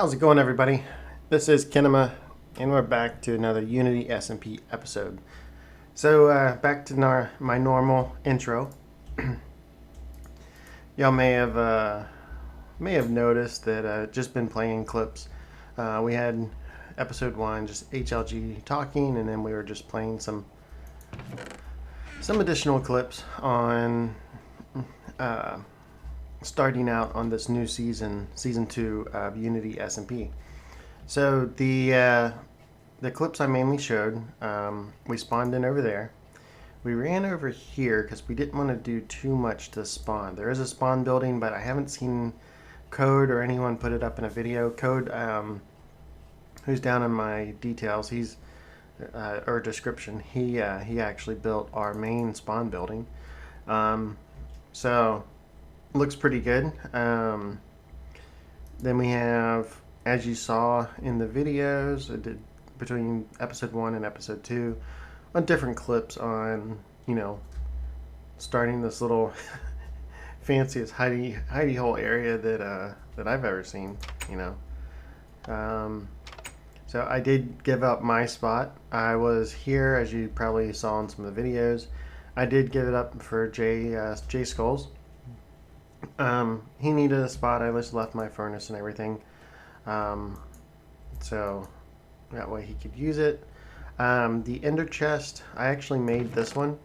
How's it going, everybody? This is Kinema, and we're back to another Unity SMP episode. So, back to my normal intro. Y'all may have noticed that just been playing clips. We had episode 1, just HLG talking, and then we were just playing some additional clips on starting out on this new season 2 of Unity SMP. So the clips I mainly showed, we spawned in over there. We ran over here because we didn't want to do too much to spawn. There is a spawn building, but I haven't seen Code or anyone put it up in a video. Code, who's down in my details, he's or description. He actually built our main spawn building. So looks pretty good. Then we have, as you saw in the videos, I did between episode 1 and episode 2 on different clips on, starting this little fanciest hidey hole area that I've ever seen, So I did give up my spot. I was here, as you probably saw in some of the videos. I did give it up for Jay Skulls. He needed a spot. I just left my furnace and everything, so that way he could use it. The ender chest, I actually made this one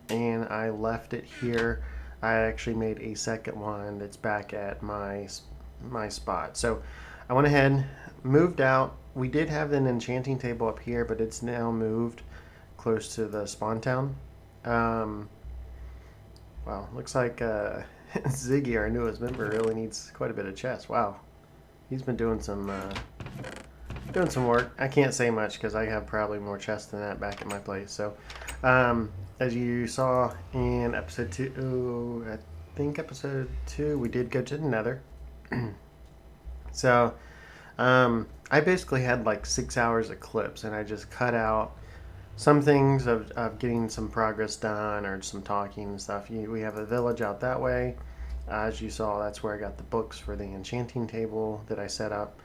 and I left it here. I actually made a second one that's back at my spot. So I went ahead, moved out. We did have an enchanting table up here, but it's now moved close to the spawn town. Wow, looks like Ziggy, our newest member, really needs quite a bit of chest. Wow, he's been doing some work. I can't say much because I have probably more chests than that back at my place. So, as you saw in episode 2, I think episode 2, we did go to the Nether. So, I basically had like 6 hours of clips, and I just cut out some things of getting some progress done or some talking and stuff. We have a village out that way. As you saw, that's where I got the books for the enchanting table that I set up.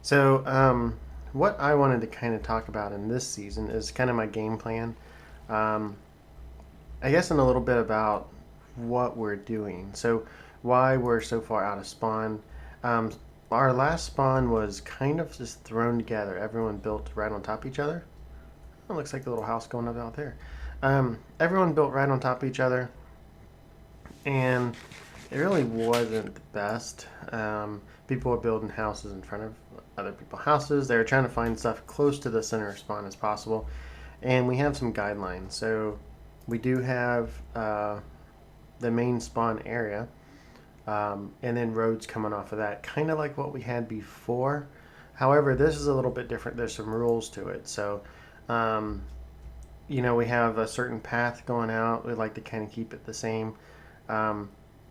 So what I wanted to kind of talk about in this season is kind of my game plan. I guess in a little bit about what we're doing. So why we're so far out of spawn. Our last spawn was kind of just thrown together. Everyone built right on top of each other. It looks like a little house going up out there. Everyone built right on top of each other, and it really wasn't the best. People were building houses in front of other people's houses. They were trying to find stuff close to the center of spawn as possible, and we have some guidelines. So we do have the main spawn area, and then roads coming off of that, kind of like what we had before. However, this is a little bit different. There's some rules to it. So we have a certain path going out. We like to kind of keep it the same.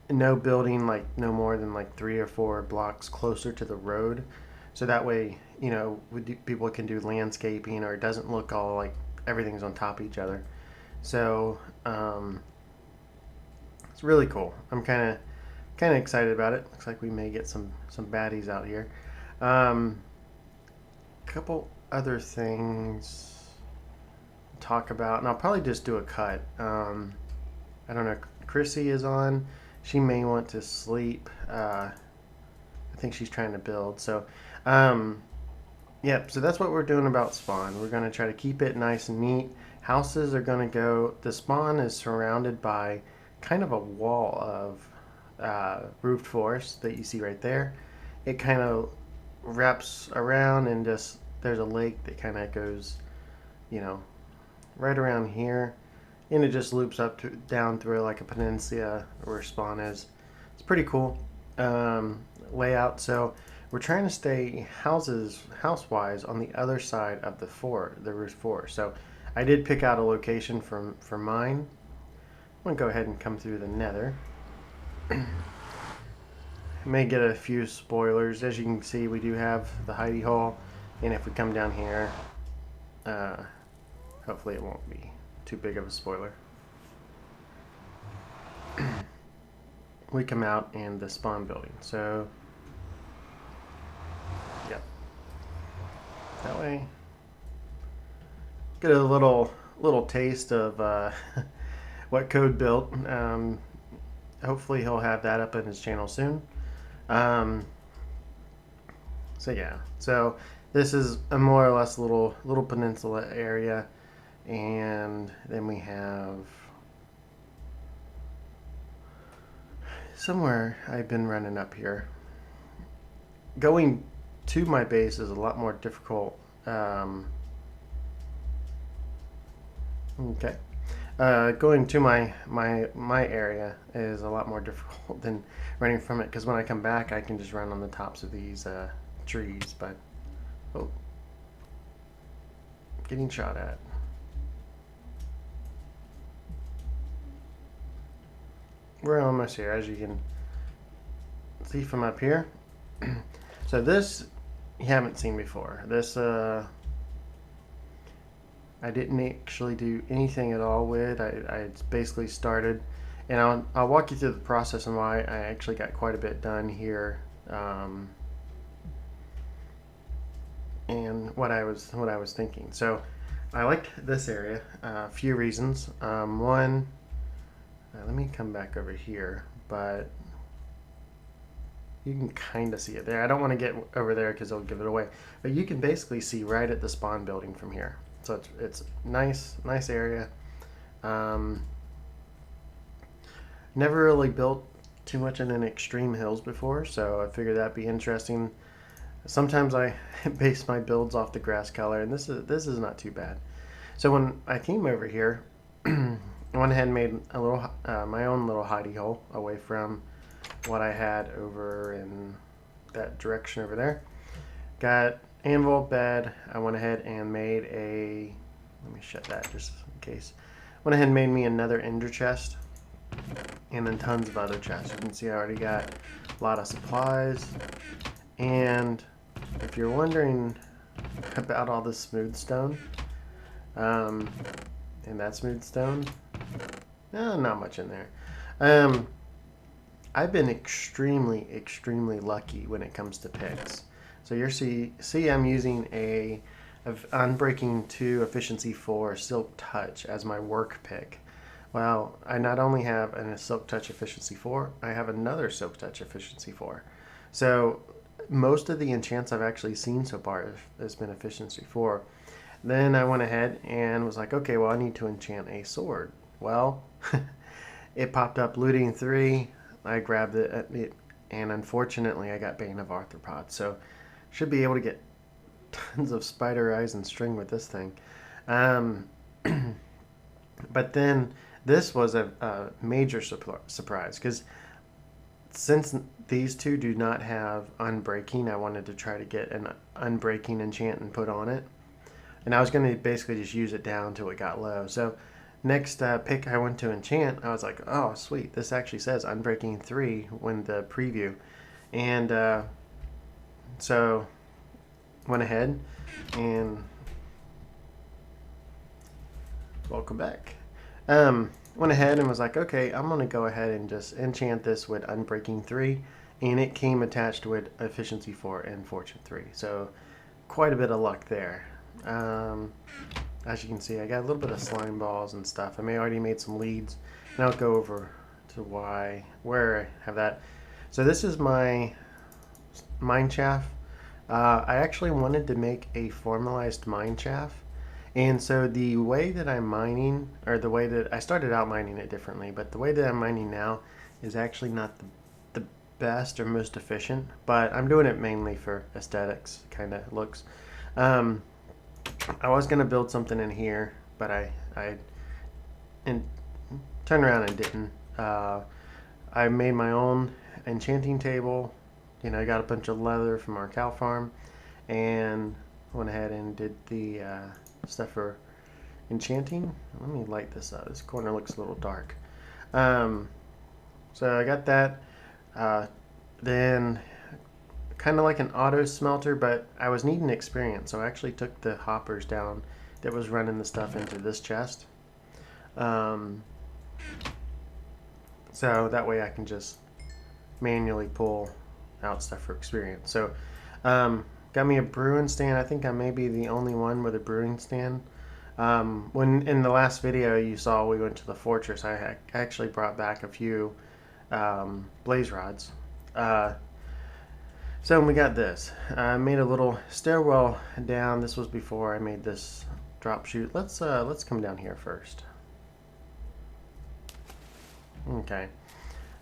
No building like no more than like 3 or 4 blocks closer to the road. So that way, people can do landscaping, or it doesn't look all like everything's on top of each other. So it's really cool. I'm kind of excited about it. Looks like we may get some baddies out here. Couple other things talk about, and I'll probably just do a cut. I don't know. Chrissy is on. She may want to sleep. I think she's trying to build. So, yep. So that's what we're doing about spawn. We're going to try to keep it nice and neat. Houses are going to go. The spawn is surrounded by kind of a wall of roofed forest that you see right there. It kind of wraps around, and just there's a lake that kind of goes, right around here, and it just loops up down through like a peninsula where spawn is. It's pretty cool layout. So we're trying to stay house-wise on the other side of the roof forest. So I did pick out a location for mine. I'm gonna go ahead and come through the Nether. May get a few spoilers. As you can see, we do have the hidey hole, and if we come down here, hopefully it won't be too big of a spoiler. We come out in the spawn building. So, yep. way. Get a little taste of what Code built. Hopefully he'll have that up in his channel soon. So yeah, so this is a more or less little peninsula area, and then we have somewhere I've been running up here. Going to my base is a lot more difficult. Okay. Going to my area is a lot more difficult than running from it, because when I come back I can just run on the tops of these trees. But oh, getting shot at. We're almost here, as you can see from up here. So this you haven't seen before. This I didn't actually do anything at all with. I basically started, and I'll walk you through the process and why I actually got quite a bit done here, and what I was thinking. So I liked this area, a few reasons. One, let me come back over here, but you can kind of see it there. I don't want to get over there because it'll give it away, but you can basically see right at the spawn building from here. So it's nice area. Never really built too much in an extreme hills before, so I figured that'd be interesting. Sometimes I base my builds off the grass color, and this is not too bad. So when I came over here, I went ahead and made a little my own little hidey hole away from what I had over in that direction over there. Got anvil, bed. I went ahead and made a, let me shut that just in case. Went ahead and made me another ender chest, and then tons of other chests. You can see I already got a lot of supplies. And if you're wondering about all this smooth stone, and that smooth stone, not much in there. I've been extremely lucky when it comes to picks. So you see I'm using a Unbreaking 2 Efficiency 4 Silk Touch as my work pick. Well, I not only have a Silk Touch Efficiency 4, I have another Silk Touch Efficiency 4. So most of the enchants I've actually seen so far has been Efficiency 4. Then I went ahead and was like, okay, well, I need to enchant a sword. Well, it popped up Looting 3. I grabbed it, and unfortunately I got Bane of Arthropods. So should be able to get tons of spider eyes and string with this thing. But then this was a major surprise, because since these two do not have Unbreaking, I wanted to try to get an Unbreaking enchant and put on it. And I was going to basically just use it down until it got low. So next pick I went to enchant, I was like, oh sweet, this actually says Unbreaking 3 when the preview. And so went ahead and welcome back. Went ahead and was like, okay, I'm going to go ahead and just enchant this with Unbreaking 3, and it came attached with Efficiency 4 and Fortune 3. So quite a bit of luck there. As you can see, I got a little bit of slime balls and stuff. I already made some leads, and I'll go over to where I have that. So this is my mine shaft. I actually wanted to make a formalized mine shaft, and so the way that I'm mining, or the way that I started out mining it differently, but the way that I'm mining now is actually not the best or most efficient, but I'm doing it mainly for aesthetics, kind of looks. I was going to build something in here, but I turned around and didn't. I made my own enchanting table. You know, I got a bunch of leather from our cow farm, and went ahead and did the stuff for enchanting. Let me light this up. This corner looks a little dark. So I got that. Then kind of like an auto smelter, but I was needing experience, so I actually took the hoppers down that was running the stuff into this chest. So that way I can just manually pull out stuff for experience. So got me a brewing stand. I think I may be the only one with a brewing stand. When in the last video you saw we went to the fortress, I actually brought back a few blaze rods. So we got this. I made a little stairwell down. This was before I made this drop chute. Let's come down here first. Okay.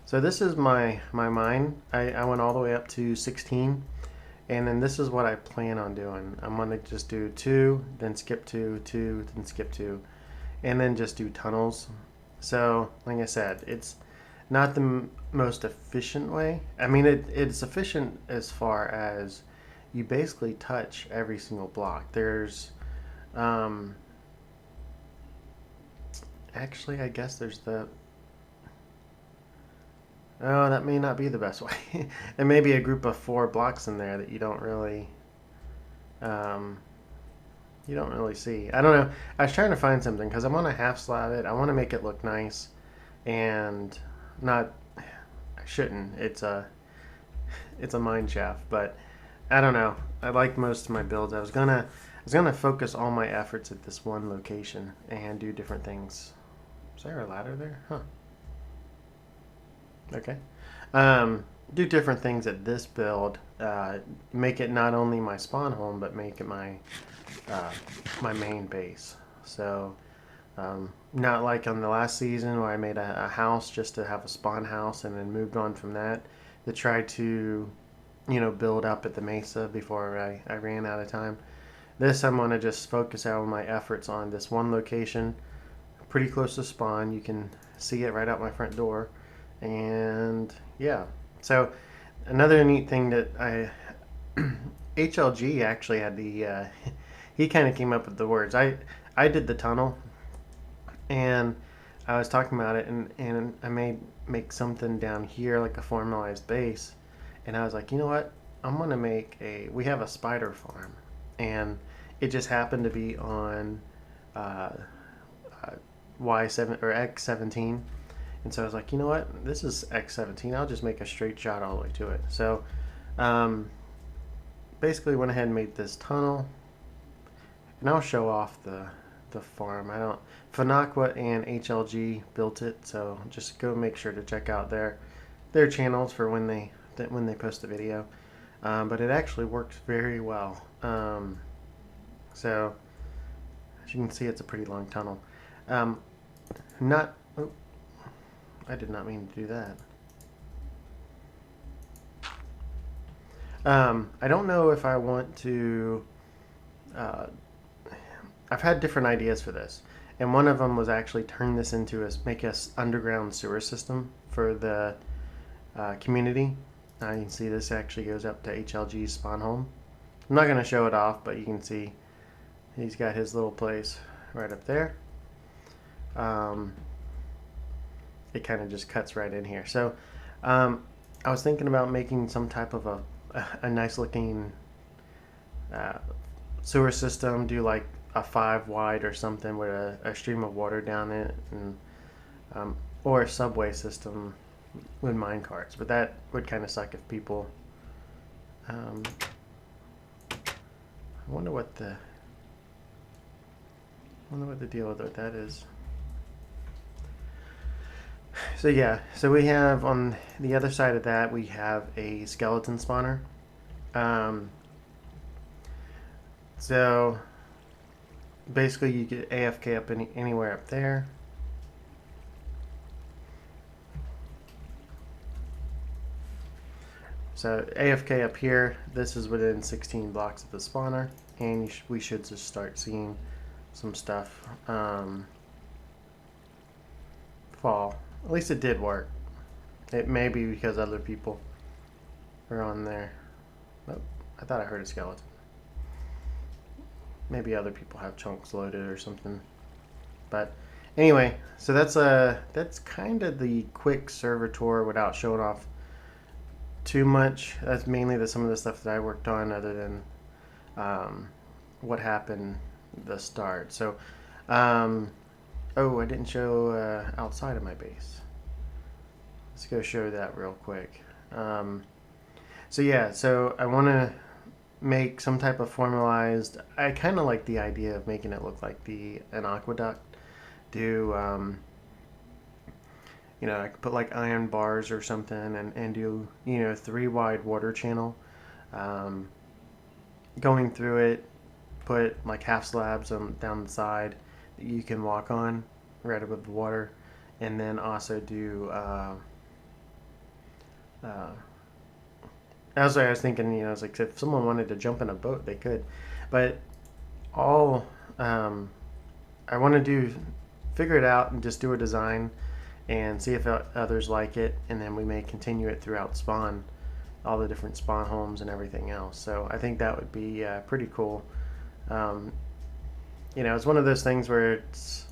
So this is my mine. I went all the way up to 16, and then this is what I plan on doing. I'm gonna just do 2, then skip 2, 2, then skip 2, and then just do tunnels. So like I said, it's not the most efficient way. I mean, it's efficient as far as you basically touch every single block. There's actually, I guess there's the oh, that may not be the best way. There may be a group of 4 blocks in there that um, you don't really see. I don't know. I was trying to find something because I want to half slab it. I want to make it look nice, and not. I shouldn't. It's a mine shaft, but I don't know. I like most of my builds. I was gonna focus all my efforts at this one location and do different things. Is there a ladder there? Huh. Okay. Do different things at this build. Make it not only my spawn home, but make it my my main base. So, not like on the last season where I made a house just to have a spawn house and then moved on from that to try to, build up at the mesa before I ran out of time. This I'm going to just focus all my efforts on this one location, pretty close to spawn. You can see it right out my front door. And yeah, so another neat thing that HLG actually had the he kind of came up with the words. I did the tunnel, and I was talking about it, and I made make something down here like a formalized base, and I was like, you know what? I'm gonna make we have a spider farm, and it just happened to be on Y7 or X17. And so I was like, you know what? This is X17. I'll just make a straight shot all the way to it. So basically went ahead and made this tunnel. And I'll show off the farm. I don't Fanaqua and HLG built it, so just go make sure to check out their channels for when they post a video. But it actually works very well. So as you can see, it's a pretty long tunnel. Not oh, I did not mean to do that. I don't know if I want to. I've had different ideas for this, and one of them was actually turn this into make a underground sewer system for the community. You can see this actually goes up to HLG's spawn home. I'm not going to show it off, but you can see he's got his little place right up there. It kind of just cuts right in here. So I was thinking about making some type of a nice looking sewer system, do like a 5 wide or something with a stream of water down it, and or a subway system with mine carts. But that would kind of suck if people. I wonder what the deal with that is. So yeah, so we have on the other side of that, we have a skeleton spawner. So basically you get AFK up anywhere up there. So AFK up here, this is within 16 blocks of the spawner, and we should just start seeing some stuff fall. At least it did work. It may be because other people are on there. Oh, I thought I heard a skeleton. Maybe other people have chunks loaded or something. But anyway, so that's kind of the quick server tour without showing off too much. That's mainly some of the stuff that I worked on, other than what happened at the start. So oh, I didn't show outside of my base. Let's go show that real quick. So yeah, so I want to make some type of formalized. I kind of like the idea of making it look like an aqueduct. Do I could put like iron bars or something, and do 3 wide water channel, um, going through it. Put like half slabs down the side that you can walk on right above the water, and then also do. As I was thinking, I was like, if someone wanted to jump in a boat, they could, but all I want to do, figure it out and just do a design and see if others like it, and then we may continue it throughout spawn, all the different spawn homes and everything else. So I think that would be pretty cool. Um, it's one of those things where it's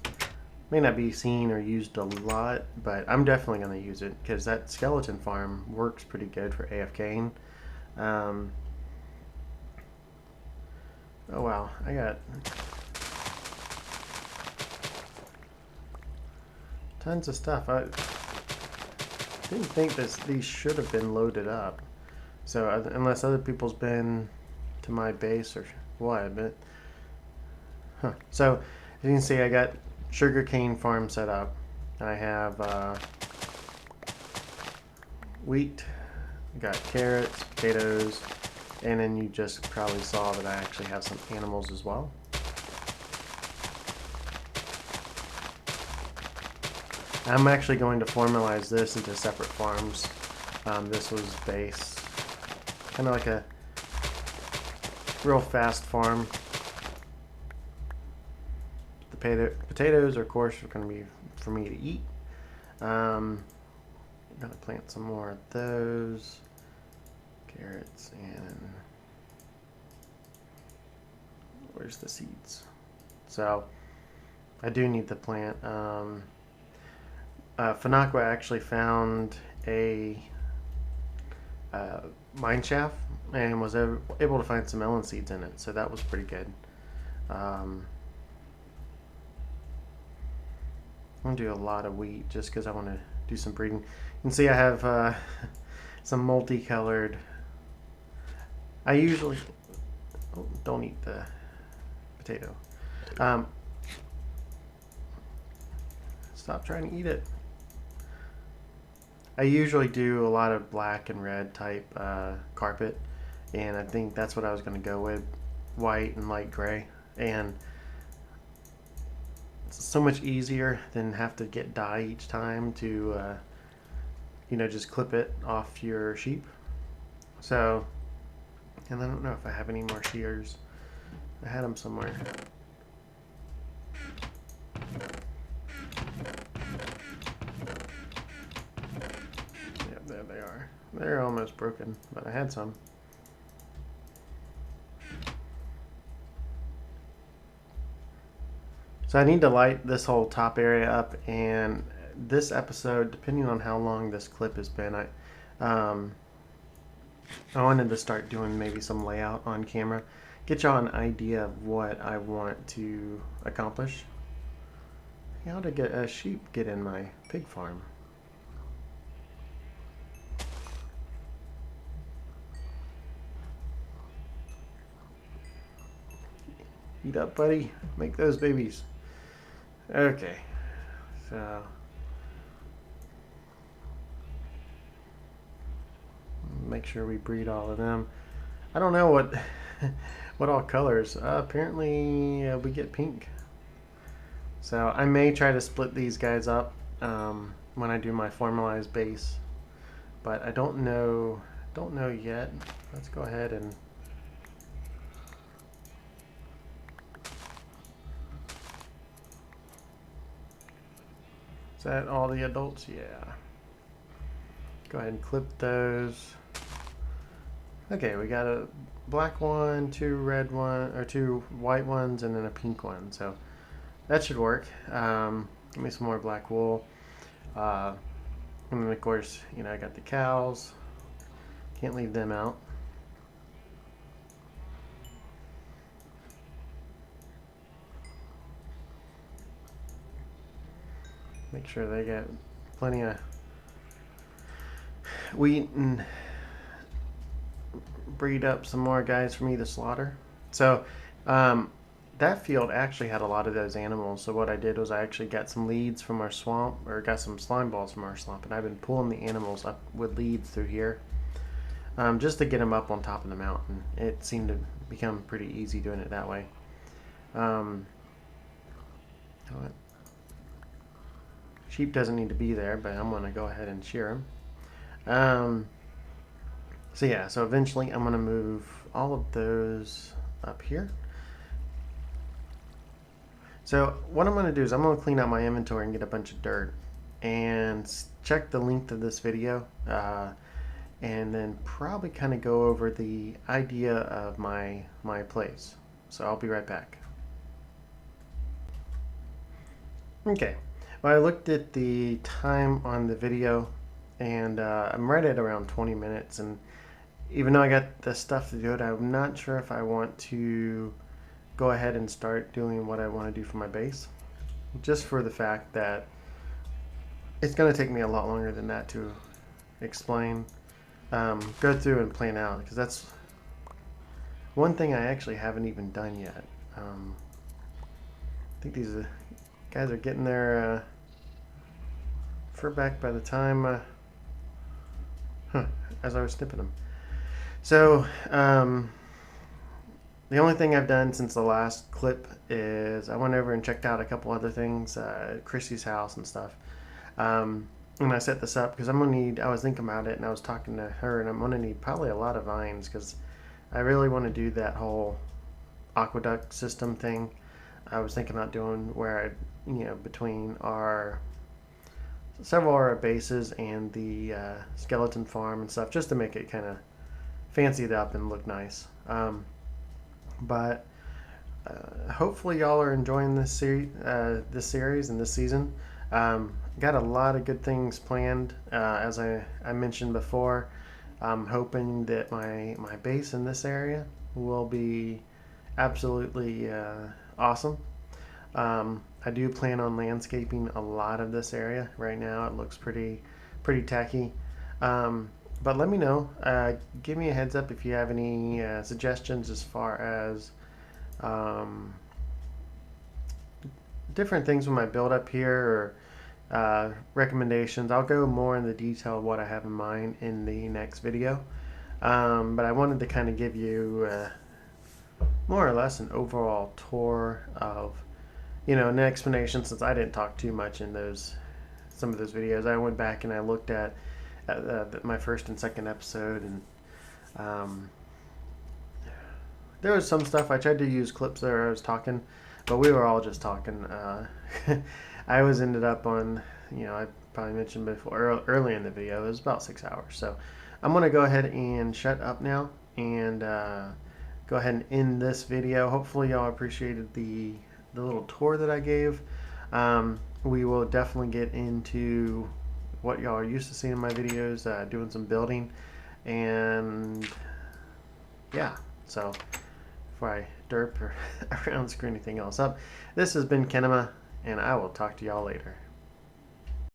may not be seen or used a lot, but I'm definitely going to use it because that skeleton farm works pretty good for AFKing. Oh wow, I got tons of stuff. I didn't think these should have been loaded up. So unless other people's been to my base or what, but So as you can see, I got sugarcane farm set up. I have wheat, got carrots, potatoes, and then you just probably saw that I actually have some animals as well. I'm actually going to formalize this into separate farms. This was base, kind of like a real fast farm. The potatoes, of course, are going to be for me to eat. I'm going to plant some more of those. Carrots and where's the seeds? So I do need to plant. Fanakwa actually found a mine shaft and was able to find some melon seeds in it, so that was pretty good. I'm going to do a lot of wheat just because I want to do some breeding. You can see I have some multicolored. I usually don't eat the potato. Stop trying to eat it. I usually do a lot of black and red type carpet, and I think that's what I was going to go with, white and light gray. And it's so much easier than have to get dye each time to just clip it off your sheep. So, and I don't know if I have any more shears. I had them somewhere. Yeah, there they are. They're almost broken, but I had some. So I need to light this whole top area up, and this episode, depending on how long this clip has been, I wanted to start doing maybe some layout on camera, get y'all an idea of what I want to accomplish. How to get a sheep get in my pig farm. Eat up, buddy. Make those babies. Okay, so make sure we breed all of them. I don't know what what all colors. Apparently we get pink. So I may try to split these guys up when I do my formalized base, but I don't know yet. Let's go ahead and is that all the adults? Yeah. Go ahead and clip those. Okay, we got a black one, 2 red one, or 2 white ones, and then a pink one. So that should work. Give me some more black wool. And then of course, I got the cows. Can't leave them out. Make sure they get plenty of wheat and breed up some more guys for me to slaughter. So that field actually had a lot of those animals. So what I did was I actually got some leads from our swamp, or got some slime balls from our swamp, and I've been pulling the animals up with leads through here, just to get them up on top of the mountain. It seemed to become pretty easy doing it that way. Sheep doesn't need to be there, but I'm going to go ahead and shear them. So yeah, so eventually I'm going to move all of those up here. So what I'm going to do is I'm going to clean out my inventory and get a bunch of dirt and check the length of this video, and then probably kind of go over the idea of my place. So I'll be right back. Okay, well, I looked at the time on the video, and I'm right at around 20 minutes, and even though I got the stuff to do it, I'm not sure if I want to go ahead and start doing what I want to do for my base, just for the fact that it's going to take me a lot longer than that to explain, go through and plan out, because that's one thing I actually haven't even done yet. I think these guys are getting their fur back by the time as I was snipping them. So the only thing I've done since the last clip is I went over and checked out a couple other things, Chrissy's house and stuff. And I set this up because I was thinking about it, and I was talking to her, and I'm going to need probably a lot of vines because I really want to do that whole aqueduct system thing. I was thinking about doing where between several of our bases and the skeleton farm and stuff, just to make it kind of fancy it up and look nice. But hopefully y'all are enjoying this series and this season. Got a lot of good things planned, as I mentioned before. I'm hoping that my base in this area will be absolutely awesome. I do plan on landscaping a lot of this area. Right now it looks pretty tacky. But let me know. Give me a heads up if you have any suggestions as far as different things with my build up here, or recommendations. I'll go more in the detail of what I have in mind in the next video. But I wanted to kind of give you more or less an overall tour of, an explanation, since I didn't talk too much in some of those videos. I went back and I looked at my first and second episode, and there was some stuff I tried to use clips there I was talking, but we were all just talking. I ended up on, I probably mentioned before early in the video, it was about 6 hours. So I'm going to go ahead and shut up now and go ahead and end this video. Hopefully y'all appreciated the little tour that I gave. We will definitely get into what y'all are used to seeing in my videos, doing some building, and yeah. So before I derp or around screw anything else up, this has been Kenema, and I will talk to y'all later.